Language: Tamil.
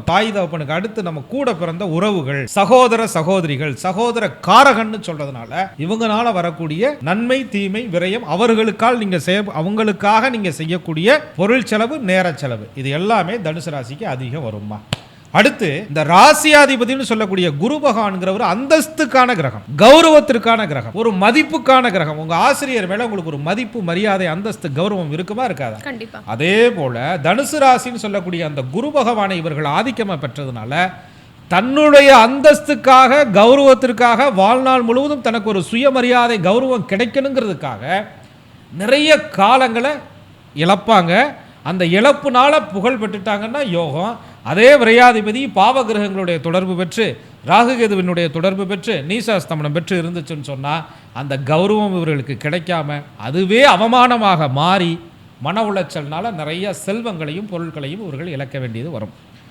தாய் தகப்பனுக்கு அடுத்து நம்ம கூட பிறந்த உறவுகள், சகோதர சகோதரிகள், சகோதர காரகன்னு சொல்றதுனால இவங்கனால வரக்கூடிய நன்மை தீமை விரயம் அவங்களுக்காக நீங்க செய்யக்கூடிய பொருள் செலவு, நேர செலவு, இது எல்லாமே தனுசு ராசிக்கு அதிகம் வருமா. அடுத்து இந்த ராசியாதிபதினு சொல்லக்கூடிய குரு பகவான்ங்கிறவர் அந்தஸ்துக்கான கிரகம், கௌரவத்திற்கான கிரகம், ஒரு மதிப்புக்கான கிரகம். உங்க ஆசிரியர் மேல உங்களுக்கு ஒரு மதிப்பு, மரியாதை, அந்தஸ்து, கௌரவம் இருக்குமா இருக்காதா? கண்டிப்பா. அதே போல தனுசு ராசின்னு சொல்லக்கூடிய அந்த குரு பகவானை இவர்கள் ஆதிக்கமா பெற்றதுனால தன்னுடைய அந்தஸ்துக்காக, கௌரவத்திற்காக வாழ்நாள் முழுவதும் தனக்கு ஒரு சுயமரியாதை, கௌரவம் கிடைக்கணுங்கிறதுக்காக நிறைய காலங்களை இழப்பாங்க. அந்த இழப்புனால புகழ் பெற்றுட்டாங்கன்னா யோகம். அதே விரையாதிபதி பாவகிரகங்களுடைய தொடர்பு பெற்று, ராகுகேதுவினுடைய தொடர்பு பெற்று, நீசாஸ்தமனம் பெற்று இருந்துச்சுன்னு சொன்னால் அந்த கௌரவம் இவர்களுக்கு கிடைக்காம அதுவே அவமானமாக மாறி மன உளைச்சல்னால நிறைய செல்வங்களையும் பொருட்களையும் இவர்கள் இழக்க வேண்டியது வரும்.